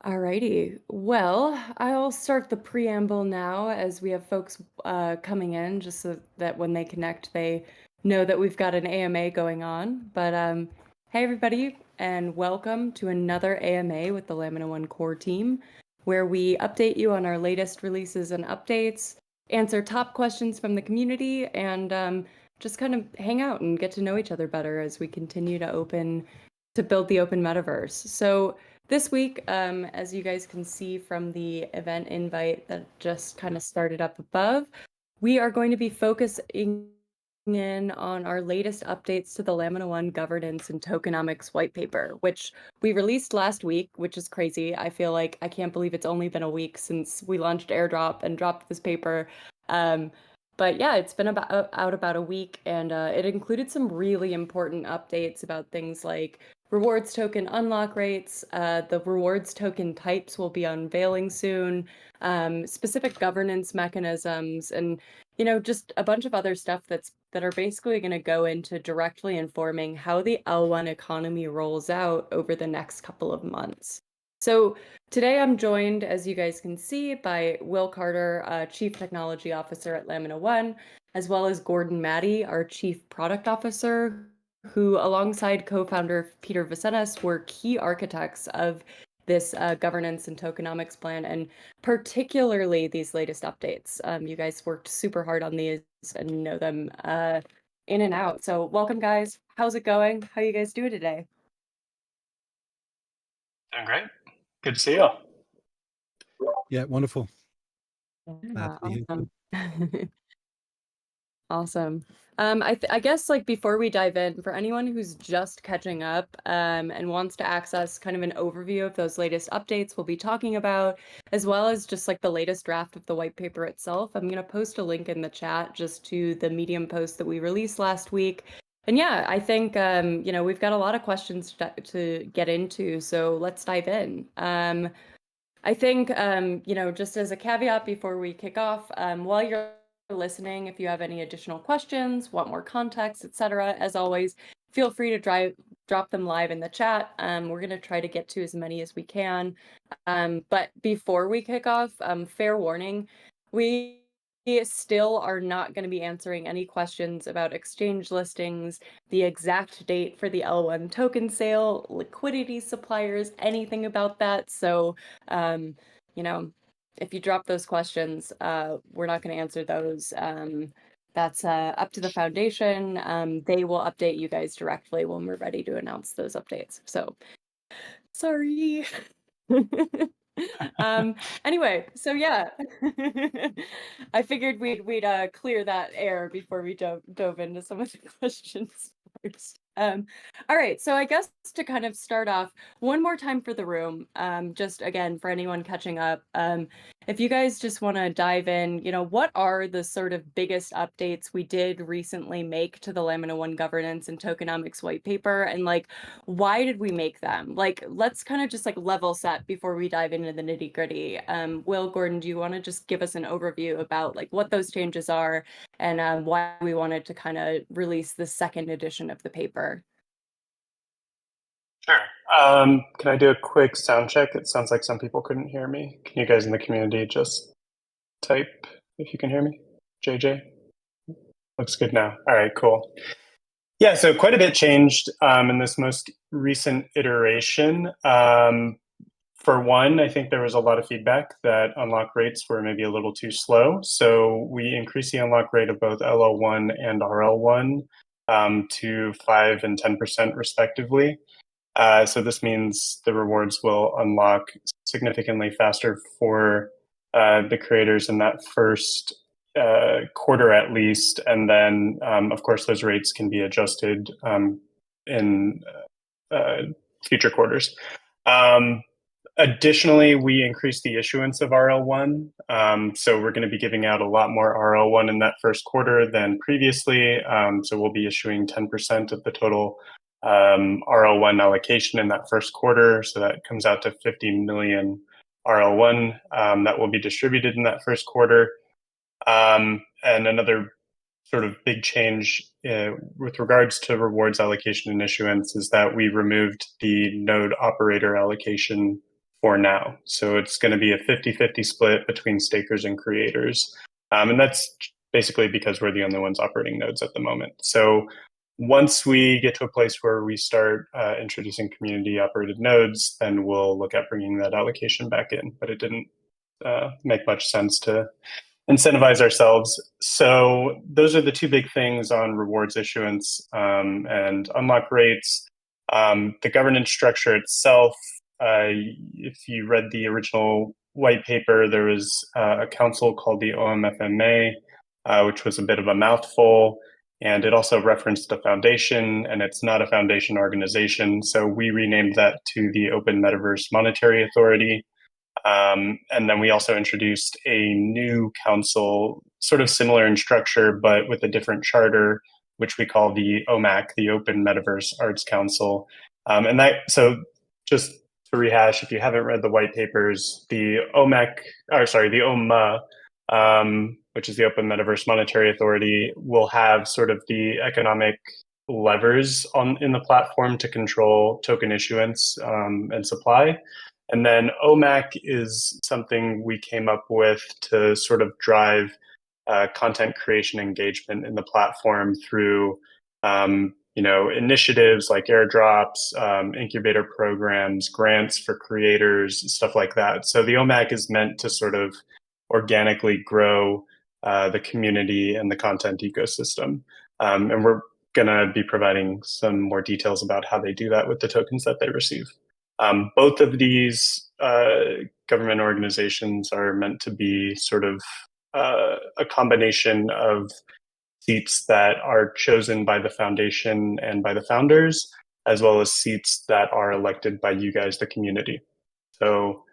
Alrighty. Well, I'll start the preamble now as we have folks coming in, just so that when they connect, they know that we've got an AMA going on. But hey, everybody, and welcome to another AMA with the LAMINA1 core team, where we update you on our latest releases and updates, answer top questions from the community, and just kind of hang out and get to know each other better as we continue to build the open metaverse. So this week, as you guys can see from the event invite that just kind of started up above, we are going to be focusing in on our latest updates to the LAMINA1 Governance and Tokenomics Whitepaper, which we released last week, which is crazy. I feel like I can't believe it's only been a week since we launched airdrop and dropped this paper. But yeah, it's been out about a week, and it included some really important updates about things like rewards token unlock rates. The rewards token types will be unveiling soon, specific governance mechanisms, and just a bunch of other stuff that are basically going to go into directly informing how the L1 economy rolls out over the next couple of months. So today I'm joined, as you guys can see, by Will Carter, Chief Technology Officer at LAMINA1, as well as Gordon Maddie, our Chief Product Officer, who, alongside co-founder Peter Vicenas, were key architects of this governance and tokenomics plan, and particularly these latest updates. You guys worked super hard on these and know them in and out. So welcome, guys. How's it going? How you guys doing today? Doing great. Good to see you. Yeah, wonderful. Glad Yeah, to be here. awesome. Awesome. I guess like before we dive in, for anyone who's just catching up and wants to access kind of an overview of those latest updates we'll be talking about, as well as just like the latest draft of the white paper itself, I'm going to post a link in the chat just to the Medium post that we released last week. And yeah, I think we've got a lot of questions to get into, so let's dive in. I think, just as a caveat before we kick off, while you're listening, if you have any additional questions, want more context, etc., as always, feel free to drop them live in the chat. We're going to try to get to as many as we can. But before we kick off, fair warning, we still are not going to be answering any questions about exchange listings, the exact date for the L1 token sale, liquidity suppliers, anything about that. So, if you drop those questions, we're not going to answer those. That's up to the foundation. They will update you guys directly when we're ready to announce those updates. So, sorry. Anyway, so yeah, I figured we'd clear that air before we dove into some of the questions first. All right, so I guess to kind of start off, one more time for the room, just again for anyone catching up, if you guys just want to dive in, what are the sort of biggest updates we did recently make to the LAMINA1 Governance and Tokenomics White Paper, and like, why did we make them? Like, let's kind of just like level set before we dive into the nitty gritty. Will, Gordon, do you want to just give us an overview about like what those changes are and why we wanted to kind of release the second edition of the paper? Sure. Can I do a quick sound check? It sounds like some people couldn't hear me. Can you guys in the community just type if you can hear me? JJ? Looks good now. All right, cool. Yeah, so quite a bit changed in this most recent iteration. For one, I think there was a lot of feedback that unlock rates were maybe a little too slow. So we increased the unlock rate of both LL1 and RL1 to 5 and 10% respectively. So this means the rewards will unlock significantly faster for the creators in that first quarter at least. And then, of course, those rates can be adjusted in future quarters. Additionally, we increased the issuance of RL1. So we're going to be giving out a lot more RL1 in that first quarter than previously. So we'll be issuing 10% of the total RL1 allocation in that first quarter. So that comes out to 50 million RL1 that will be distributed in that first quarter. And another sort of big change with regards to rewards allocation and issuance is that we removed the node operator allocation for now. So it's going to be a 50-50 split between stakers and creators. And that's basically because we're the only ones operating nodes at the moment. So once we get to a place where we start introducing community operated nodes, then we'll look at bringing that allocation back in. But it didn't make much sense to incentivize ourselves. So those are the two big things on rewards issuance and unlock rates. The governance structure itself, if you read the original white paper, there was a council called the OMFMA, which was a bit of a mouthful. And it also referenced a foundation, and it's not a foundation organization. So we renamed that to the Open Metaverse Monetary Authority. And then we also introduced a new council, sort of similar in structure, but with a different charter, which we call the OMAC, the Open Metaverse Arts Council. And that, so just to rehash, if you haven't read the white papers, the OMAC, or sorry, the OMA, which is the Open Metaverse Monetary Authority, will have sort of the economic levers in the platform to control token issuance and supply. And then OMAC is something we came up with to sort of drive content creation engagement in the platform through initiatives like airdrops, incubator programs, grants for creators, stuff like that. So the OMAC is meant to sort of organically grow the community and the content ecosystem. And we're going to be providing some more details about how they do that with the tokens that they receive. Both of these government organizations are meant to be sort of a combination of seats that are chosen by the foundation and by the founders, as well as seats that are elected by you guys, the community. So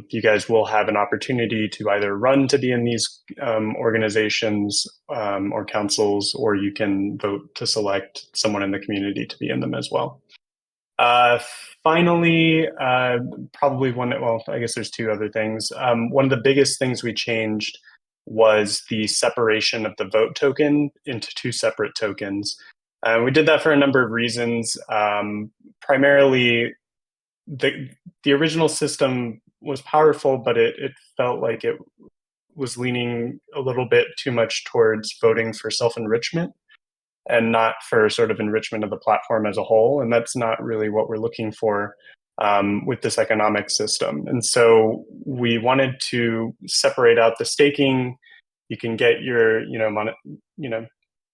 you guys will have an opportunity to either run to be in these organizations or councils, or you can vote to select someone in the community to be in them as well. Finally, probably I guess there's two other things. One of the biggest things we changed was the separation of the vote token into two separate tokens. We did that for a number of reasons. Primarily, the original system was powerful, but it felt like it was leaning a little bit too much towards voting for self-enrichment and not for sort of enrichment of the platform as a whole. And that's not really what we're looking for with this economic system. And so we wanted to separate out the staking. You can get your,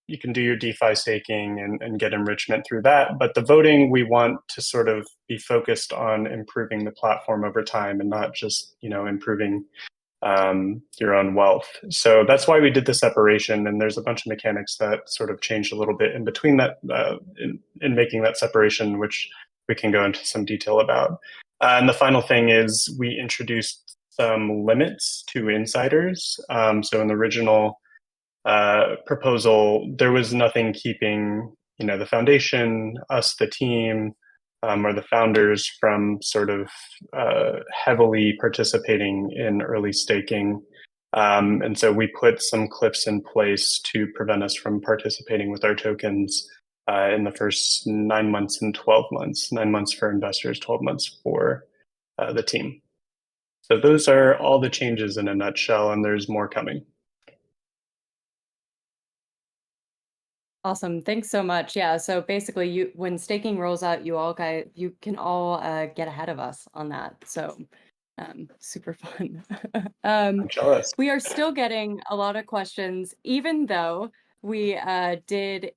you can do your DeFi staking and get enrichment through that. But the voting, we want to sort of be focused on improving the platform over time and not just, improving your own wealth. So that's why we did the separation. And there's a bunch of mechanics that sort of changed a little bit in between that, in making that separation, which we can go into some detail about. And the final thing is we introduced some limits to insiders. So in the original proposal, there was nothing keeping, the foundation, us, the team, or the founders from sort of heavily participating in early staking. And so we put some cliffs in place to prevent us from participating with our tokens in the first 9 months and 12 months, 9 months for investors, 12 months for the team. So those are all the changes in a nutshell, and there's more coming. Awesome. Thanks so much. Yeah. So basically, when staking rolls out, you can all get ahead of us on that. So super fun. I'm jealous. We are still getting a lot of questions, even though we did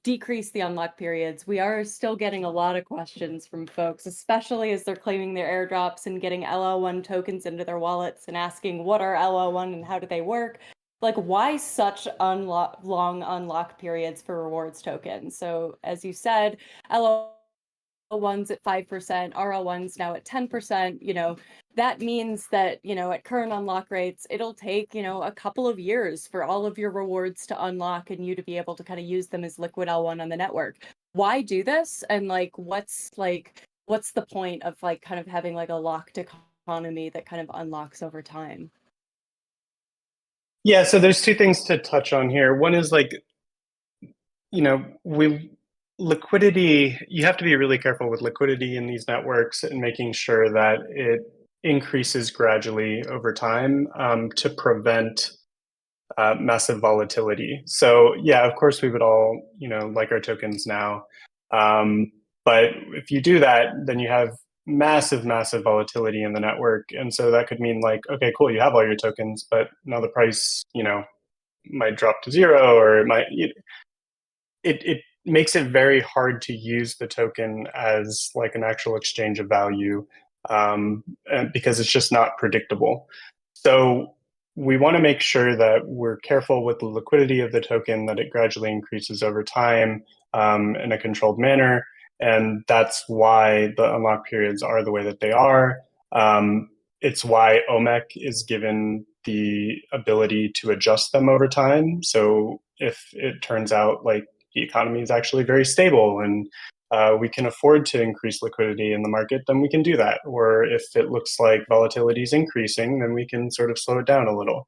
decrease the unlock periods. We are still getting a lot of questions from folks, especially as they're claiming their airdrops and getting LL1 tokens into their wallets and asking what are LL1 and how do they work? Like, why such long unlock periods for rewards tokens? So as you said, LL1's at 5%, RL1's now at 10%, that means that, at current unlock rates, it'll take, a couple of years for all of your rewards to unlock and you to be able to kind of use them as liquid L1 on the network. Why do this? And what's the point of kind of having a locked economy that kind of unlocks over time? Yeah, so there's two things to touch on here. One is liquidity, you have to be really careful with liquidity in these networks and making sure that it increases gradually over time to prevent massive volatility. So yeah, of course we would all, like our tokens now. But if you do that, then you have massive, massive volatility in the network. And so that could mean like, okay, cool, you have all your tokens, but now the price, might drop to zero, or it might, it makes it very hard to use the token as like an actual exchange of value because it's just not predictable. So we want to make sure that we're careful with the liquidity of the token, that it gradually increases over time in a controlled manner. And that's why the unlock periods are the way that they are. It's why OMEC is given the ability to adjust them over time. So if it turns out like the economy is actually very stable and we can afford to increase liquidity in the market, then we can do that. Or if it looks like volatility is increasing, then we can sort of slow it down a little.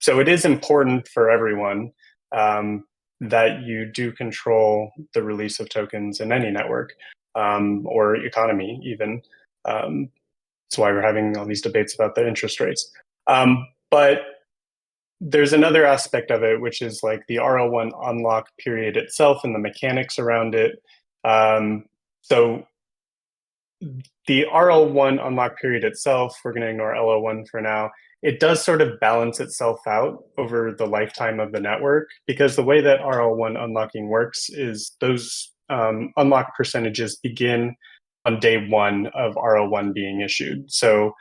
So it is important for everyone that you do control the release of tokens in any network or economy even. That's why we're having all these debates about the interest rates. But there's another aspect of it, which is like the RL1 unlock period itself and the mechanics around it. So the RL1 unlock period itself, we're going to ignore LO1 for now. It does sort of balance itself out over the lifetime of the network, because the way that RL1 unlocking works is those unlock percentages begin on day one of RL1 being issued. So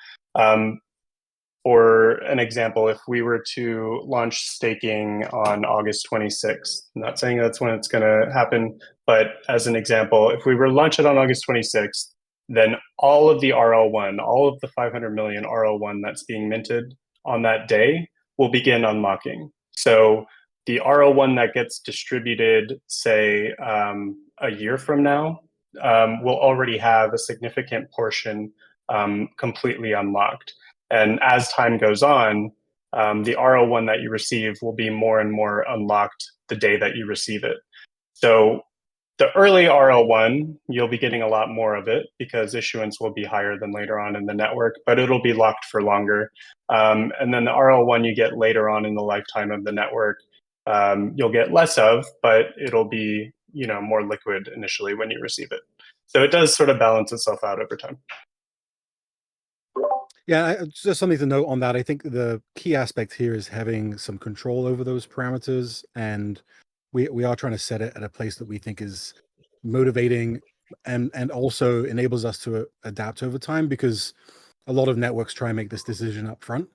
for an example, if we were to launch staking on August 26th, I'm not saying that's when it's going to happen, but as an example, if we were to launch it on August 26th, then all of the RL1, all of the 500 million RL1 that's being minted on that day will begin unlocking. So the RL1 that gets distributed, say, a year from now, will already have a significant portion completely unlocked. And as time goes on, the RL1 that you receive will be more and more unlocked the day that you receive it. So the early RL1, you'll be getting a lot more of it because issuance will be higher than later on in the network, but it'll be locked for longer. And then the RL1 you get later on in the lifetime of the network, you'll get less of, but it'll be more liquid initially when you receive it. So it does sort of balance itself out over time. Yeah, just something to note on that. I think the key aspect here is having some control over those parameters, and we are trying to set it at a place that we think is motivating and also enables us to adapt over time, because a lot of networks try and make this decision up front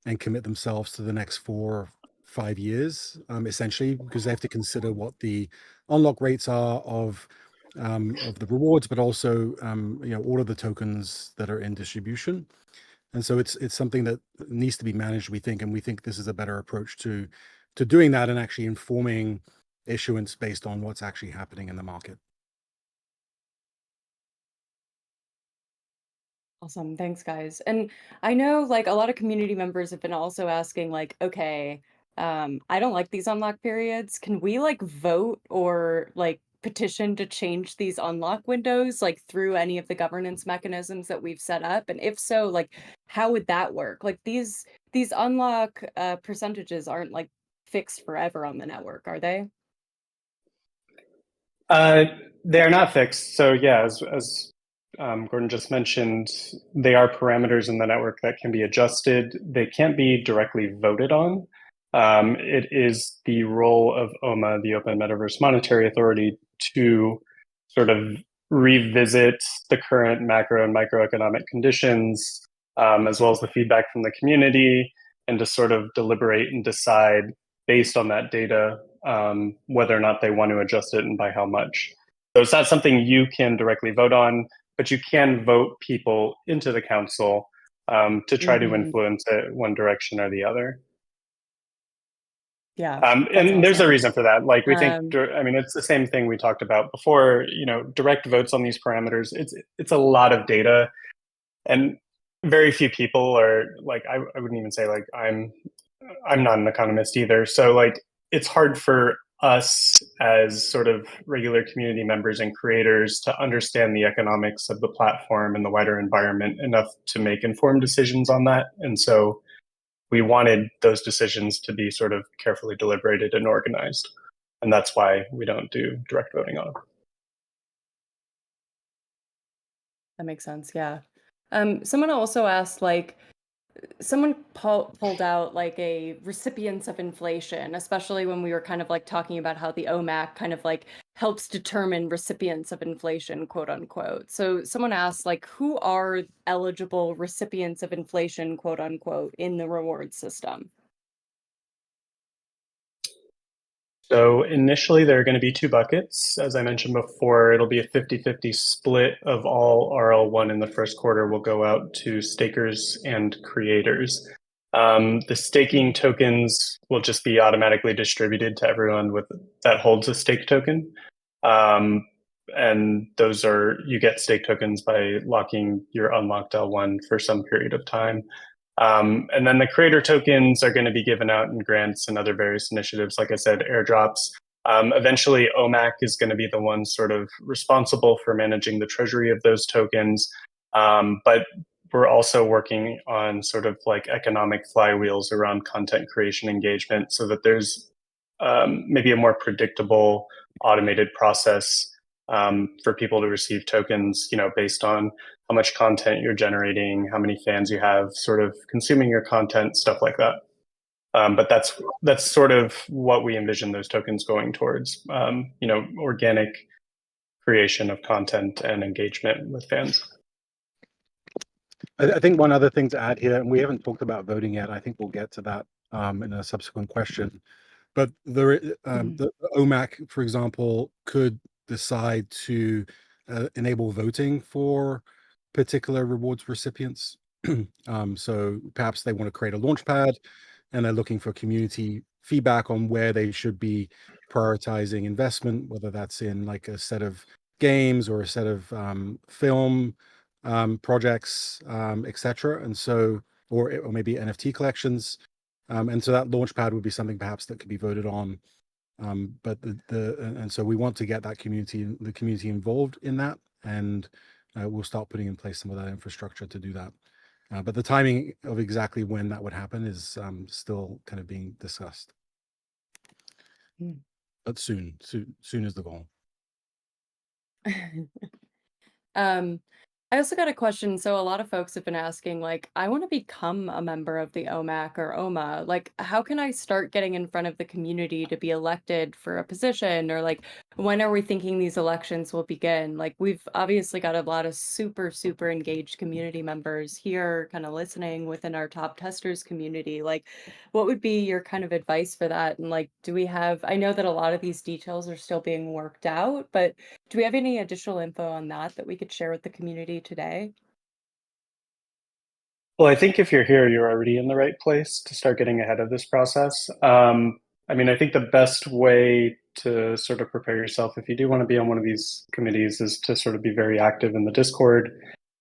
and commit themselves to the next 4 or 5 years, essentially, because they have to consider what the unlock rates are of the rewards, but also all of the tokens that are in distribution. And so it's something that needs to be managed, we think, and we think this is a better approach to doing that and actually informing issuance based on what's actually happening in the market. Awesome. Thanks, guys. And I know like a lot of community members have been also asking like, okay, I don't like these unlock periods. Can we like vote or like petition to change these unlock windows like through any of the governance mechanisms that we've set up? And if so, like how would that work? Like these unlock percentages aren't like fixed forever on the network, are they? They're not fixed. So yeah, as Gordon just mentioned, they are parameters in the network that can be adjusted. They can't be directly voted on. It is the role of OMA, the Open Metaverse Monetary Authority, to sort of revisit the current macro and microeconomic conditions, as well as the feedback from the community, and to sort of deliberate and decide based on that data whether or not they want to adjust it and by how much. So it's not something you can directly vote on, but you can vote people into the council to try to influence it one direction or the other. Yeah. And there's a reason for that. Like we think, Um, I mean, it's the same thing we talked about before, direct votes on these parameters. It's a lot of data, and very few people are like, I wouldn't even say like I'm not an economist either. So like, it's hard for us as sort of regular community members and creators to understand the economics of the platform and the wider environment enough to make informed decisions on that. And so we wanted those decisions to be sort of carefully deliberated and organized. And that's why we don't do direct voting on them. That makes sense. Yeah. Someone also asked, like, someone pulled out like a recipients of inflation, especially when we were kind of like talking about how the OMAC kind of like helps determine recipients of inflation, quote unquote. So someone asked, like, who are eligible recipients of inflation, quote unquote, in the reward system? So initially there are going to be two buckets. As I mentioned before, it'll be a 50-50 split of all RL1 in the first quarter will go out to stakers and creators. The staking tokens will just be automatically distributed to everyone that holds a stake token. And those are, you get stake tokens by locking your unlocked L1 for some period of time. And then the creator tokens are going to be given out in grants and other various initiatives, like I said, airdrops. Eventually, OMAC is going to be the one sort of responsible for managing the treasury of those tokens. But we're also working on sort of like economic flywheels around content creation engagement so that there's maybe a more predictable, automated process for people to receive tokens, based on how much content you're generating, how many fans you have sort of consuming your content, stuff like that. But that's sort of what we envision those tokens going towards, organic creation of content and engagement with fans. I think one other thing to add here, and we haven't talked about voting yet. I think we'll get to that in a subsequent question. But the OMAC, for example, could decide to enable voting for particular rewards recipients. So perhaps they want to create a launchpad and they're looking for community feedback on where they should be prioritizing investment, whether that's in like a set of games or a set of film projects, etc. And so, or maybe NFT collections. And so that launchpad would be something perhaps that could be voted on. But and so we want to get the community involved in that, and we'll start putting in place some of that infrastructure to do that. But the timing of exactly when that would happen is still kind of being discussed. But soon is the goal. I also got a question. So a lot of folks have been asking, like, I want to become a member of the OMAC or OMA. Like, how can I start getting in front of the community to be elected for a position? Or like, when are we thinking these elections will begin? Like, we've obviously got a lot of super, super engaged community members here kind of listening within our top testers community. Like, what would be your kind of advice for that? And like, I know that a lot of these details are still being worked out, but do we have any additional info on that we could share with the community today? Well, I think if you're here, you're already in the right place to start getting ahead of this process. I think the best way to sort of prepare yourself if you do want to be on one of these committees is to sort of be very active in the Discord.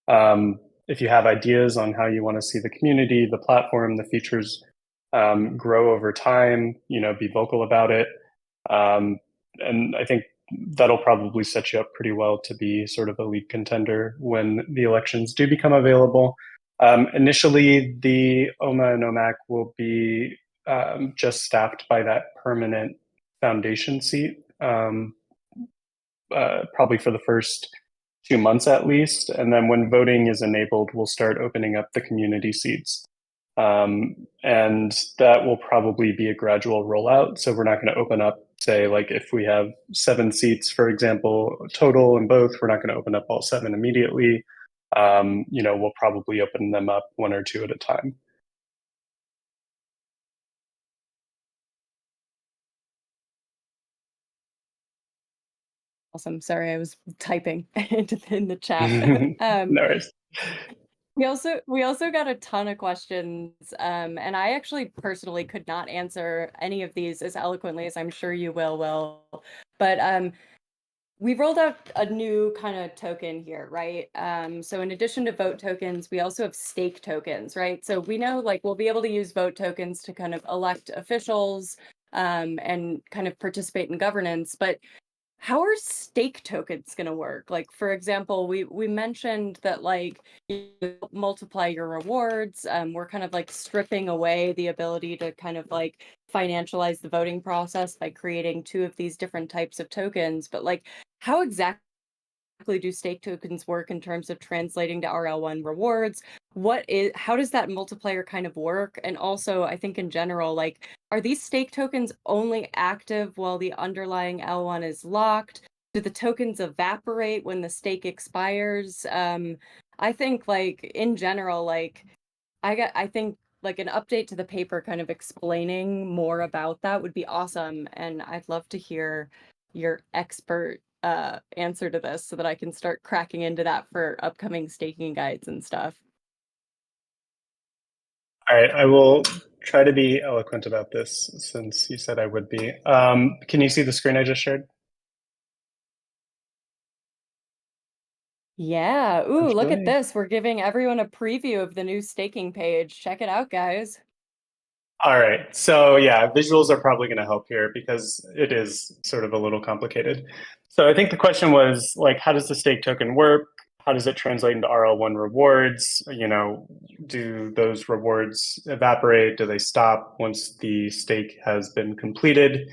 If you have ideas on how you want to see the community, the platform, the features grow over time, be vocal about it. And I think that'll probably set you up pretty well to be sort of a lead contender when the elections do become available. Initially, the OMA and OMAC will be just staffed by that permanent foundation seat, probably for the first 2 months at least. And then when voting is enabled, we'll start opening up the community seats. And that will probably be a gradual rollout. So we're not going to open up, say, like if we have 7 seats, for example, total in both, we're not going to open up all 7 immediately. We'll probably open them up 1 or 2 at a time. Awesome. Sorry, I was typing in the chat. No worries. We also got a ton of questions, and I actually personally could not answer any of these as eloquently as I'm sure you will. But we rolled out a new kind of token here, right? So in addition to vote tokens, we also have stake tokens, right? So we know like we'll be able to use vote tokens to kind of elect officials, and kind of participate in governance. But how are stake tokens going to work? Like, for example, we mentioned that like you multiply your rewards. We're kind of like stripping away the ability to kind of like financialize the voting process by creating two of these different types of tokens. But like, how exactly do stake tokens work in terms of translating to RL1 rewards? How does that multiplier kind of work? And also, I think in general, like, are these stake tokens only active while the underlying L1 is locked? Do the tokens evaporate when the stake expires? I think like in general, like I think like an update to the paper kind of explaining more about that would be awesome. And I'd love to hear your expert answer to this so that I can start cracking into that for upcoming staking guides and stuff. All right, I will try to be eloquent about this since you said I would be. Can you see the screen I just shared? Yeah. Ooh, look at Virtually? this. We're giving everyone a preview of the new staking page. Check it out, guys. All right. So yeah, visuals are probably going to help here because it is sort of a little complicated. So I think the question was like, how does the stake token work? How does it translate into RL1 rewards? You know, do those rewards evaporate? Do they stop once the stake has been completed?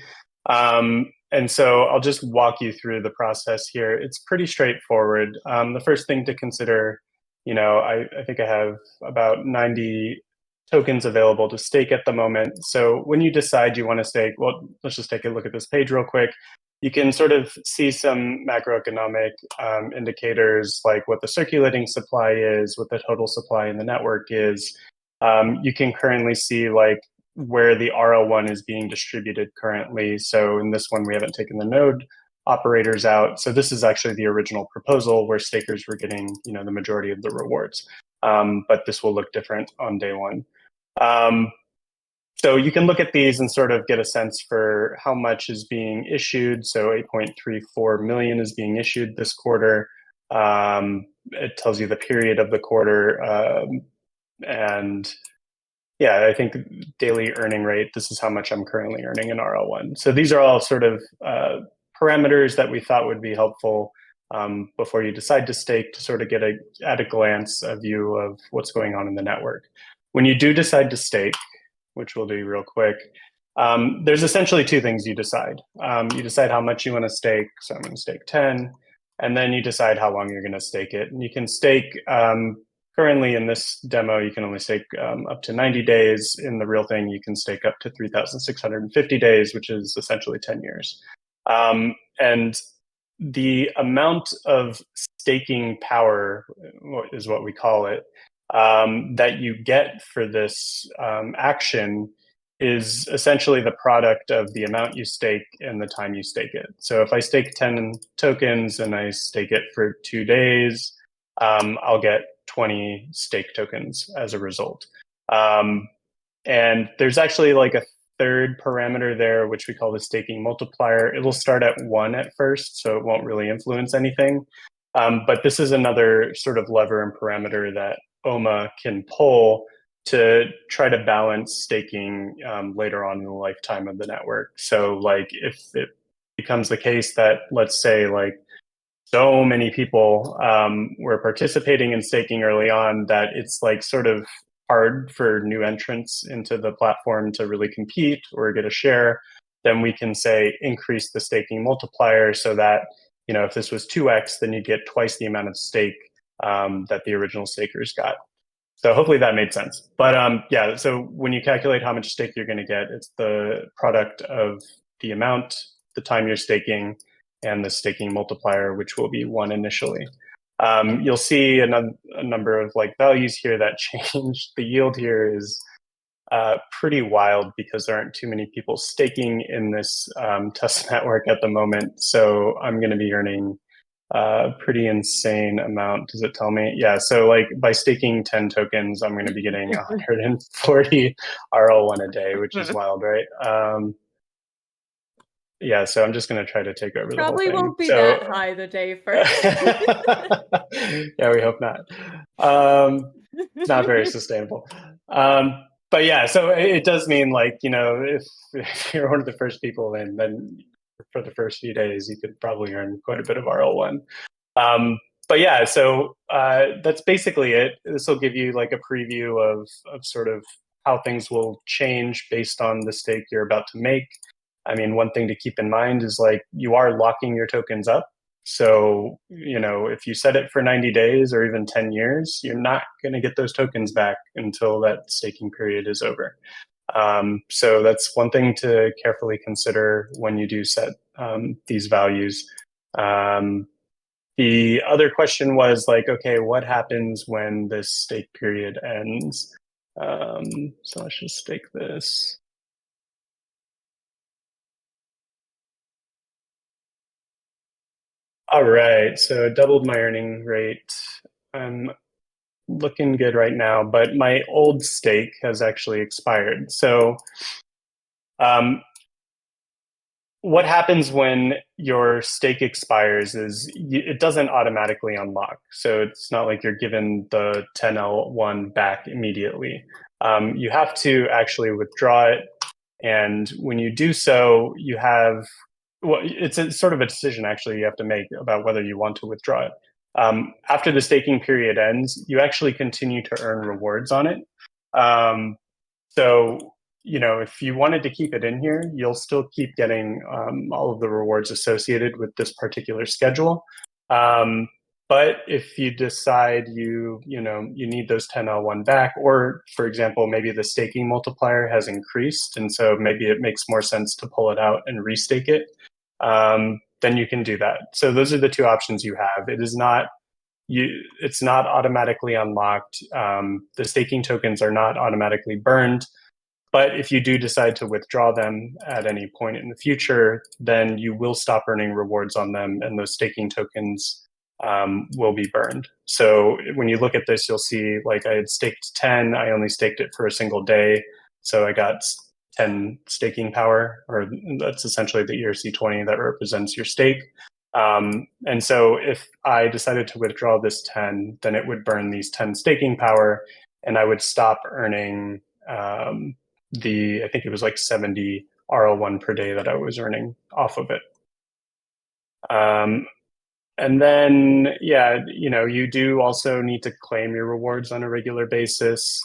And so I'll just walk you through the process here. It's pretty straightforward. The first thing to consider, you know, I think I have about 90 tokens available to stake at the moment. So when you decide you want to stake, well, let's just take a look at this page real quick. You can sort of see some macroeconomic indicators like what the circulating supply is, what the total supply in the network is. You can currently see like where the RL1 is being distributed currently. So in this one, we haven't taken the node operators out. So this is actually the original proposal where stakers were getting, you know, the majority of the rewards. But this will look different on day one. So you can look at these and sort of get a sense for how much is being issued. So 8.34 million is being issued this quarter. It tells you the period of the quarter. And yeah, I think daily earning rate, this is how much I'm currently earning in RL1. So these are all sort of parameters that we thought would be helpful before you decide to stake, to sort of get at a glance a view of what's going on in the network. When you do decide to stake, which we'll do real quick, there's essentially two things you decide. You decide how much you want to stake. So I'm going to stake 10, and then you decide how long you're going to stake it. And you can stake, currently in this demo, you can only stake up to 90 days. In the real thing, you can stake up to 3,650 days, which is essentially 10 years. And the amount of staking power is what we call it, that you get for this action is essentially the product of the amount you stake and the time you stake it. So if I stake 10 tokens and I stake it for 2 days, I'll get 20 stake tokens as a result. And there's actually like a third parameter there, which we call the staking multiplier. It will start at 1 at first, so it won't really influence anything. But this is another sort of lever and parameter that OMA can pull to try to balance staking later on in the lifetime of the network. So like if it becomes the case that, let's say, like so many people were participating in staking early on that it's like sort of hard for new entrants into the platform to really compete or get a share, then we can say increase the staking multiplier so that, you know, if this was 2x, then you get twice the amount of stake that the original stakers got. So hopefully that made sense. But yeah, so when you calculate how much stake you're going to get, it's the product of the amount, the time you're staking, and the staking multiplier, which will be 1 initially. You'll see a number of like values here that change. The yield here is pretty wild because there aren't too many people staking in this test network at the moment. So I'm going to be earning a pretty insane amount. Does it tell me? Yeah, so like by staking 10 tokens, I'm going to be getting 140 RL1 a day, which is wild, right? Yeah, so I'm just going to try to take over the whole Probably thing. won't be that high the day first. Yeah, we hope not. Not very sustainable. But yeah, so it does mean like, if you're one of the first people in, then for the first few days, you could probably earn quite a bit of RL1. But yeah, so that's basically it. This will give you like a preview of sort of how things will change based on the stake you're about to make. I mean, one thing to keep in mind is like you are locking your tokens up. So, if you set it for 90 days or even 10 years, you're not going to get those tokens back until that staking period is over. So that's one thing to carefully consider when you do set these values. The other question was like, okay, what happens when this stake period ends? So let's just stake this. All right, so doubled my earning rate. I'm looking good right now, but my old stake has actually expired. So what happens when your stake expires is it doesn't automatically unlock. So it's not like you're given the 10L1 back immediately. You have to actually withdraw it. And when you do so, you have, well, it's sort of a decision actually you have to make about whether you want to withdraw it. After the staking period ends, you actually continue to earn rewards on it. So, if you wanted to keep it in here, you'll still keep getting all of the rewards associated with this particular schedule. But if you decide you need those 10L1 back, or for example, maybe the staking multiplier has increased, and so maybe it makes more sense to pull it out and restake it, then you can do that. So those are the two options you have. It's not automatically unlocked. The staking tokens are not automatically burned. But if you do decide to withdraw them at any point in the future, then you will stop earning rewards on them, and those staking tokens will be burned. So when you look at this, you'll see like I had staked 10, I only staked it for a single day. So I got 10 staking power, or that's essentially the ERC20 that represents your stake. And so if I decided to withdraw this 10, then it would burn these 10 staking power, and I would stop earning I think it was like 70 RL1 per day that I was earning off of it. And then, yeah, you do also need to claim your rewards on a regular basis.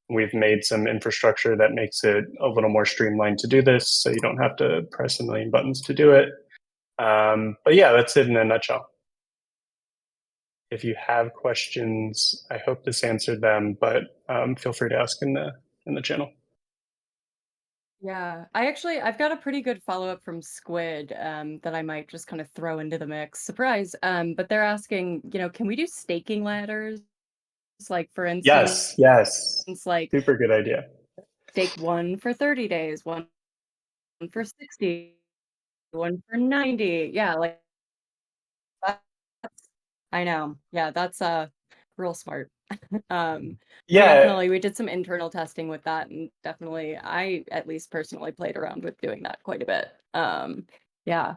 We've made some infrastructure that makes it a little more streamlined to do this, so you don't have to press a million buttons to do it. But yeah, that's it in a nutshell. If you have questions, I hope this answered them, but feel free to ask in the channel. Yeah, I've got a pretty good follow-up from Squid that I might just kind of throw into the mix. Surprise. But they're asking, can we do staking ladders? Like for instance, Yes. like Super good idea. stake 1 for 30 days, 1 for 60, 1 for 90. Yeah, like that's, I know. Yeah, that's real smart. So Yeah, definitely we did some internal testing with that, and definitely I at least personally played around with doing that quite a bit. Yeah.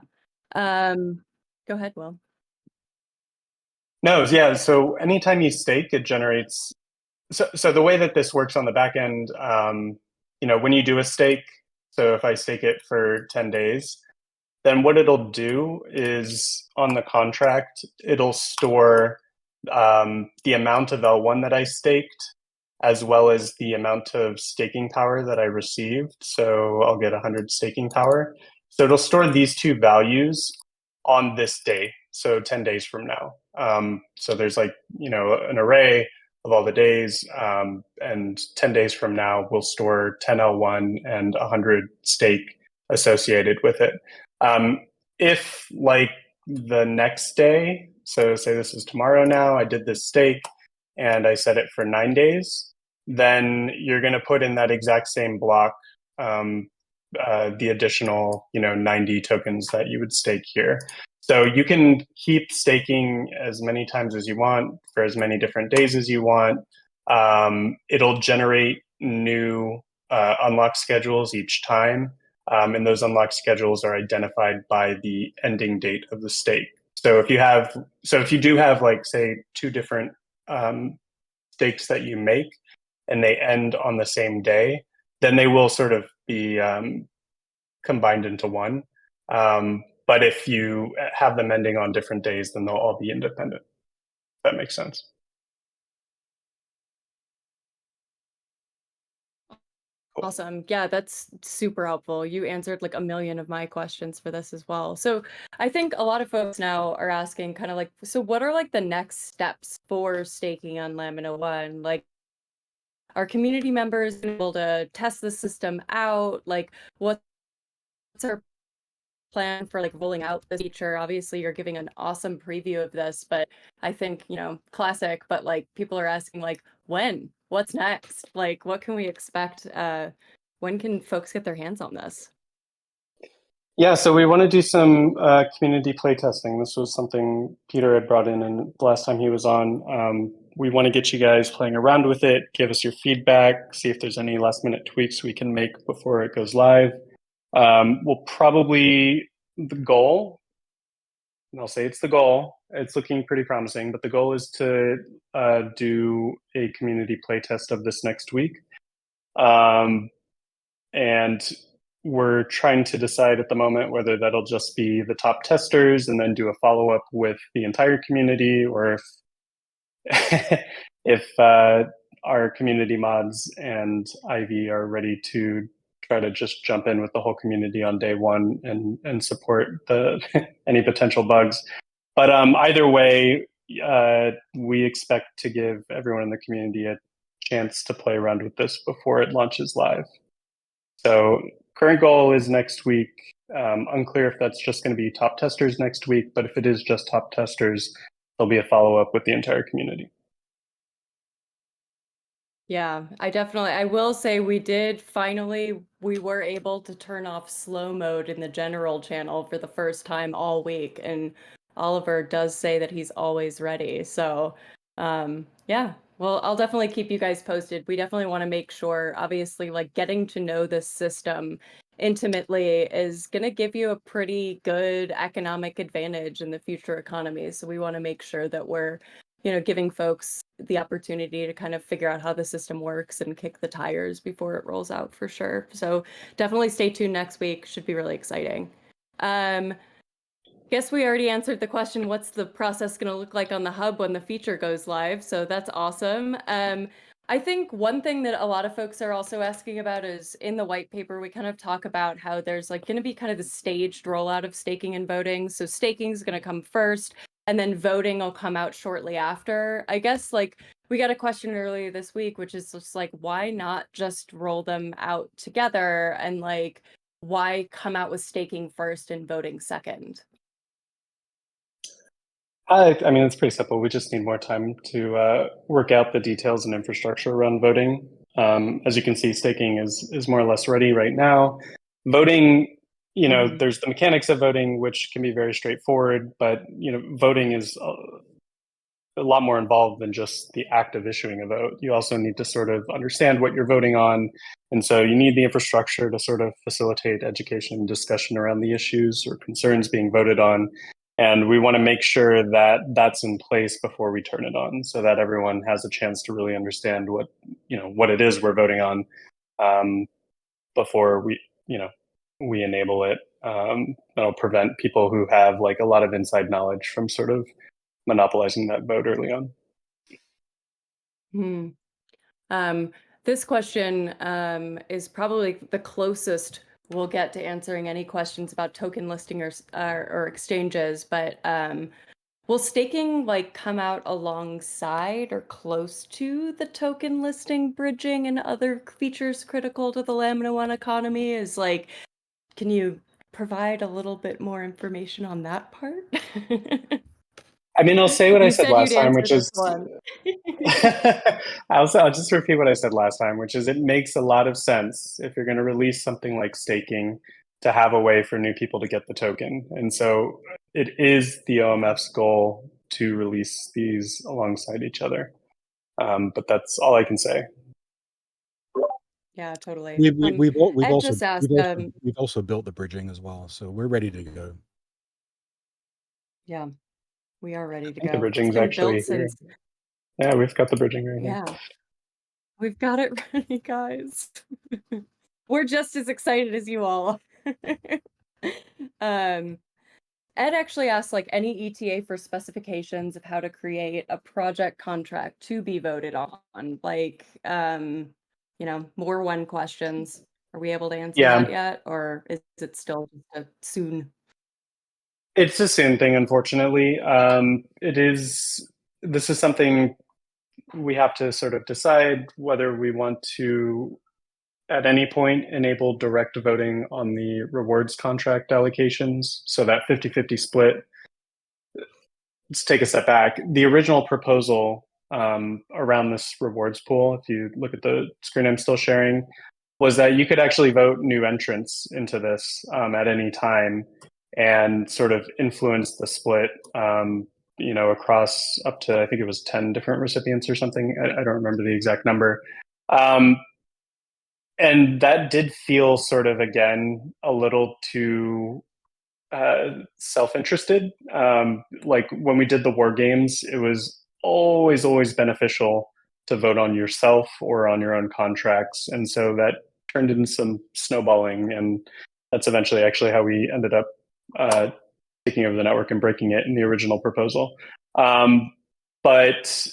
Go ahead, Will. no, yeah. So anytime you stake, it generates. So the way that this works on the back end, when you do a stake, so if I stake it for 10 days, then what it'll do is on the contract, it'll store the amount of L1 that I staked, as well as the amount of staking power that I received. So I'll get 100 staking power. So it'll store these two values on this day, so 10 days from now. So there's like, an array of all the days, and 10 days from now, we'll store 10 L1 and 100 stake associated with it. If like the next day, so say this is tomorrow now, I did this stake and I set it for 9 days, then you're going to put in that exact same block the additional 90 tokens that you would stake here. So you can keep staking as many times as you want for as many different days as you want. It'll generate new unlock schedules each time, and those unlock schedules are identified by the ending date of the stake. So if you do have like say two different stakes that you make, and they end on the same day, then they will sort of be combined into one. But if you have them ending on different days, then they'll all be independent. If that makes sense. Cool. Awesome. Yeah, that's super helpful. You answered like a million of my questions for this as well. So I think a lot of folks now are asking kind of like, so what are like the next steps for staking on Lamina1? Like, are community members able to test the system out? Like, what's our plan for like rolling out this feature? Obviously, you're giving an awesome preview of this, but I think, you know, classic, but like people are asking like, when? What's next? Like, what can we expect? When can folks get their hands on this? Yeah, so we want to do some community playtesting. This was something Peter had brought in, and the last time he was on. We want to get you guys playing around with it, give us your feedback, see if there's any last minute tweaks we can make before it goes live. We'll probably, the goal, and I'll say it's the goal, it's looking pretty promising, but the goal is to do a community playtest of this next week. And we're trying to decide at the moment whether that'll just be the top testers and then do a follow-up with the entire community, or if our community mods and Ivy are ready to try to just jump in with the whole community on day one and support the any potential bugs. But either way, we expect to give everyone in the community a chance to play around with this before it launches live. So current goal is next week. Unclear if that's just going to be top testers next week, but if it is just top testers, there'll be a follow-up with the entire community. Yeah, I will say we were able to turn off slow mode in the general channel for the first time all week. And Oliver does say that he's always ready. So, yeah, well, I'll definitely keep you guys posted. We definitely want to make sure, obviously, like getting to know this system intimately is going to give you a pretty good economic advantage in the future economy. So we want to make sure that we're, you know, giving folks the opportunity to kind of figure out how the system works and kick the tires before it rolls out for sure. So definitely stay tuned next week. Should be really exciting. Guess we already answered the question, what's the process going to look like on the hub when the feature goes live? So that's awesome. I think one thing that a lot of folks are also asking about is in the white paper, we kind of talk about how there's like going to be kind of the staged rollout of staking and voting. So staking is going to come first, and then voting will come out shortly after. I guess like we got a question earlier this week, which is just like, why not just roll them out together, and like, why come out with staking first and voting second? I mean, it's pretty simple. We just need more time to work out the details and infrastructure around voting. As you can see, staking is more or less ready right now. Voting, you know, there's the mechanics of voting, which can be very straightforward, but, you know, voting is a lot more involved than just the act of issuing a vote. You also need to sort of understand what you're voting on. And so you need the infrastructure to sort of facilitate education and discussion around the issues or concerns being voted on. And we want to make sure that that's in place before we turn it on, so that everyone has a chance to really understand what, you know, what it is we're voting on before we, you know, we enable it. That'll prevent people who have like a lot of inside knowledge from sort of monopolizing that vote early on. This question is probably the closest we'll get to answering any questions about token listing or exchanges, but will staking like come out alongside or close to the token listing, bridging, and other features critical to the Lamina1 economy? Is like, can you provide a little bit more information on that part? I mean, I'll say what I said last time, which is I'll just repeat what I said last time, which is it makes a lot of sense if you're going to release something like staking to have a way for new people to get the token. And so it is the OMF's goal to release these alongside each other. But that's all I can say. Yeah, totally. We've also built the bridging as well, so we're ready to go. Yeah, we are ready to I think go. the bridging's actually here. Yeah, we've got the bridging right here. Yeah. We've got it ready, guys. We're just as excited as you all. Ed actually asked, like, any ETA for specifications of how to create a project contract to be voted on. Like, more when questions. Are we able to answer that yet, or is it still soon? It's a soon thing, unfortunately. This is something we have to sort of decide whether we want to, at any point, enable direct voting on the rewards contract allocations. So that 50-50 split. Let's take a step back. The original proposal around this rewards pool, if you look at the screen I'm still sharing, was that you could actually vote new entrants into this at any time and sort of influence the split, across up to, I think it was 10 different recipients or something. I don't remember the exact number. And that did feel sort of, again, a little too self-interested. Like when we did the war games, it was always beneficial to vote on yourself or on your own contracts. And so that turned into some snowballing. And that's eventually actually how we ended up taking over the network and breaking it in the original proposal. But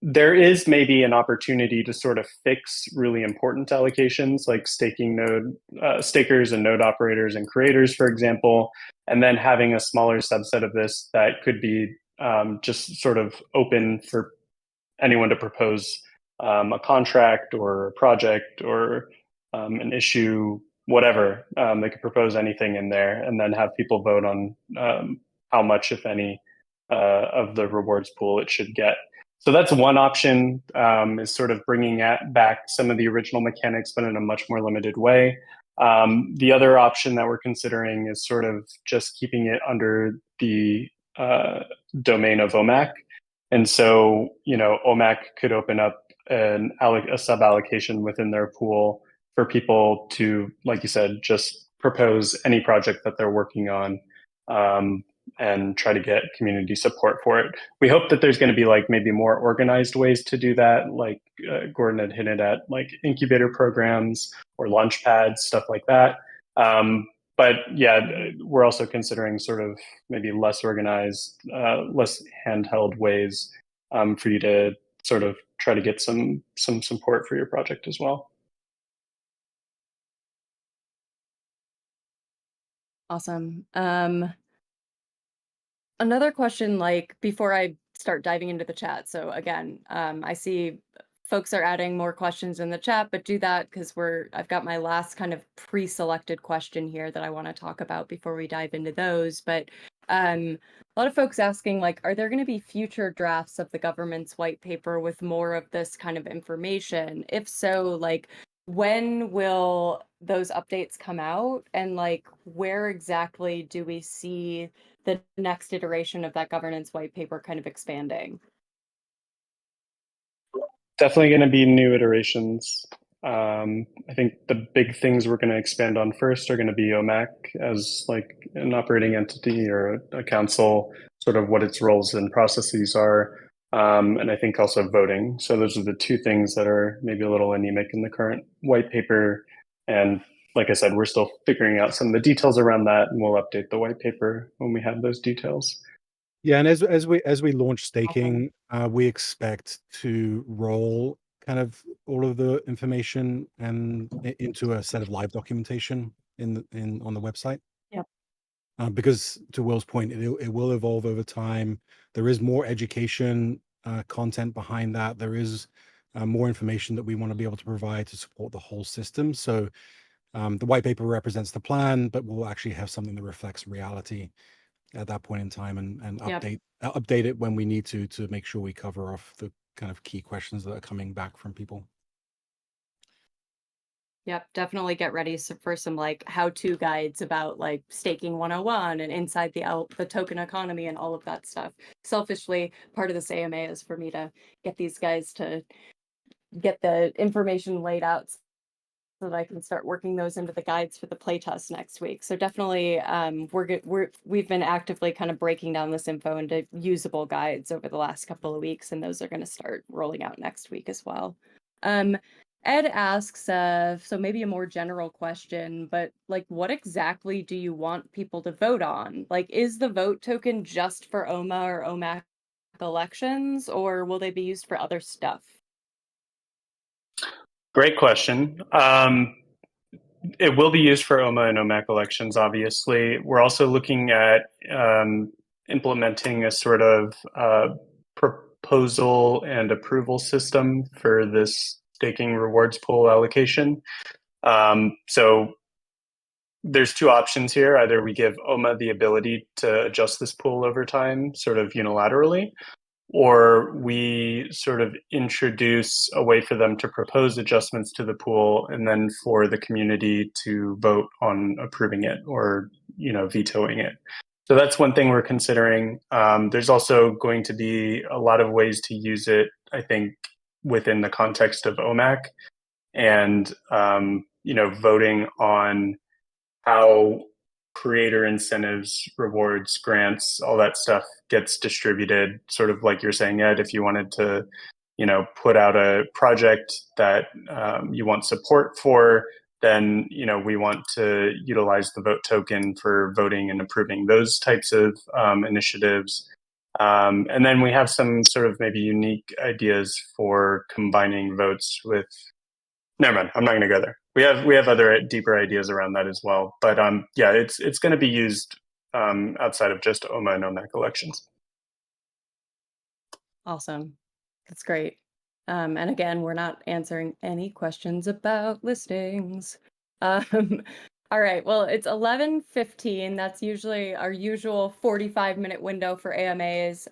there is maybe an opportunity to sort of fix really important allocations like staking node stakers and node operators and creators, for example, and then having a smaller subset of this that could be just sort of open for anyone to propose a contract or a project or an issue, whatever. They could propose anything in there and then have people vote on how much, if any, of the rewards pool it should get. So that's one option, is sort of bringing back some of the original mechanics, but in a much more limited way. The other option that we're considering is sort of just keeping it under the domain of OMAC. And so, OMAC could open up a sub-allocation within their pool for people to, like you said, just propose any project that they're working on, and try to get community support for it. We hope that there's going to be like maybe more organized ways to do that. Like Gordon had hinted at, like incubator programs or launch pads, stuff like that. But yeah, we're also considering sort of maybe less organized, less handheld ways for you to sort of try to get some support for your project as well. Awesome. Another question, like before I start diving into the chat. So again, I see folks are adding more questions in the chat, but do that because I've got my last kind of pre-selected question here that I want to talk about before we dive into those. But a lot of folks asking, like, are there going to be future drafts of the government's white paper with more of this kind of information? If so, like, when will those updates come out? And like, where exactly do we see the next iteration of that governance white paper kind of expanding? Definitely going to be new iterations. I think the big things we're going to expand on first are going to be OMAC as like an operating entity or a council, sort of what its roles and processes are. And I think also voting. So those are the two things that are maybe a little anemic in the current white paper. And like I said, we're still figuring out some of the details around that, and we'll update the white paper when we have those details. Yeah, and as we launch staking, we expect to roll kind of all of the information and into a set of live documentation on the website. Yep. Because to Will's point, it will evolve over time. There is more education content behind that. There is more information that we want to be able to provide to support the whole system. So the white paper represents the plan, but we'll actually have something that reflects reality at that point in time, and update it when we need to make sure we cover off the kind of key questions that are coming back from people. Yep, definitely get ready for some like how-to guides about like staking 101 and inside the token economy and all of that stuff. Selfishly, part of this AMA is for me to get these guys to get the information laid out so that I can start working those into the guides for the playtest next week. So definitely, we've been actively kind of breaking down this info into usable guides over the last couple of weeks, and those are going to start rolling out next week as well. Ed asks, so maybe a more general question, but like, what exactly do you want people to vote on? Like, is the vote token just for OMA or OMAC elections, or will they be used for other stuff? Great question. It will be used for OMA and OMAC elections, obviously. We're also looking at implementing a sort of proposal and approval system for this staking rewards pool allocation. So there's two options here. Either we give OMA the ability to adjust this pool over time, sort of unilaterally, or we sort of introduce a way for them to propose adjustments to the pool and then for the community to vote on approving it or, vetoing it. So that's one thing we're considering. There's also going to be a lot of ways to use it, I think, within the context of OMAC and, voting on how creator incentives, rewards, grants, all that stuff gets distributed, sort of like you're saying, Ed, if you wanted to, put out a project that you want support for, then, we want to utilize the vote token for voting and approving those types of initiatives. And then we have some sort of maybe unique ideas for combining votes with. Never mind. I'm not going to go there. We have other deeper ideas around that as well. But yeah, it's going to be used outside of just OMA and OMAC elections. Awesome. That's great. And again, we're not answering any questions about listings. All right, well, it's 11:15. That's usually our usual 45-minute window for AMAs.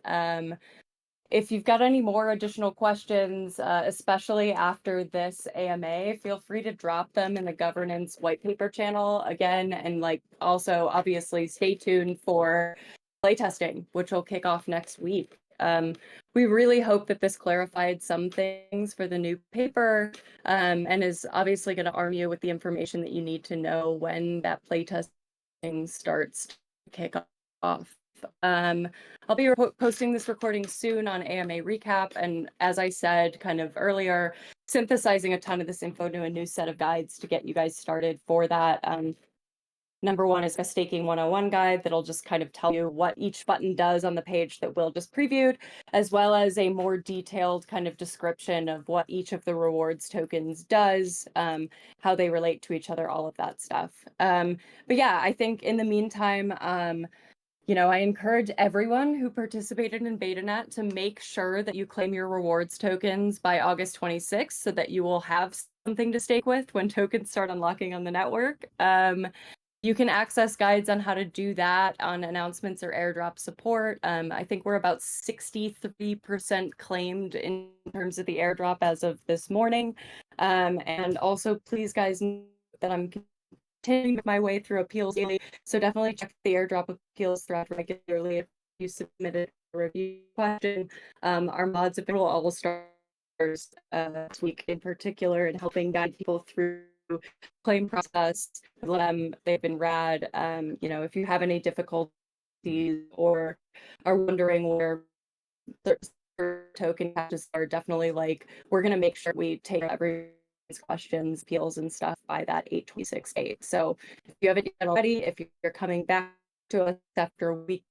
If you've got any more additional questions, especially after this AMA, feel free to drop them in the governance whitepaper channel again. And like also, obviously, stay tuned for playtesting, which will kick off next week. We really hope that this clarified some things for the new paper and is obviously going to arm you with the information that you need to know when that playtesting starts to kick off. I'll be posting this recording soon on AMA Recap, and as I said kind of earlier, synthesizing a ton of this info to a new set of guides to get you guys started for that. Number one is a staking 101 guide that'll just kind of tell you what each button does on the page that Will just previewed, as well as a more detailed kind of description of what each of the rewards tokens does, how they relate to each other, all of that stuff. But yeah, I think in the meantime, I encourage everyone who participated in BetaNet to make sure that you claim your rewards tokens by August 26th so that you will have something to stake with when tokens start unlocking on the network. You can access guides on how to do that on announcements or airdrop support. I think we're about 63% claimed in terms of the airdrop as of this morning. And also, please, guys, know that I'm continuing my way through appeals daily, so definitely check the airdrop appeals thread regularly if you submitted a review question. Our mods have been all stars this week in particular in helping guide people through claim process. They've been rad. If you have any difficulties or are wondering where token patches are, definitely we're going to make sure we take every questions, appeals, and stuff by that 8/26 date. So if you haven't yet already, if you're coming back to us after a week,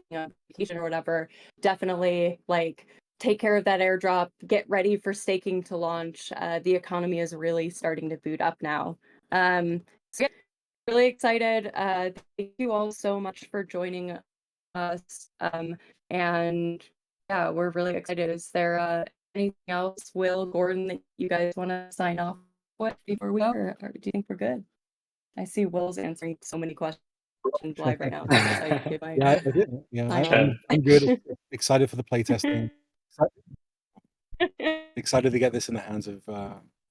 vacation or whatever, definitely take care of that airdrop, get ready for staking to launch. The economy is really starting to boot up now. So yeah, really excited. Thank you all so much for joining us. And yeah, we're really excited. Is there anything else, Will, Gordon, that you guys want to sign off with before we go, or do you think we're good? I see Will's answering so many questions live right now. So I guess I give my Yeah, I did. I'm good. Excited for the playtesting. Excited to get this in the hands of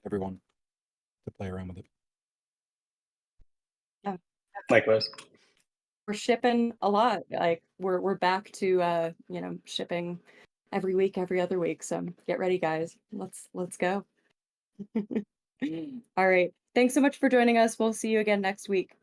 everyone to play around with it. Yeah. Likewise. We're shipping a lot. We're back to shipping every week, every other week. So get ready, guys. Let's go. All right. Thanks so much for joining us. We'll see you again next week.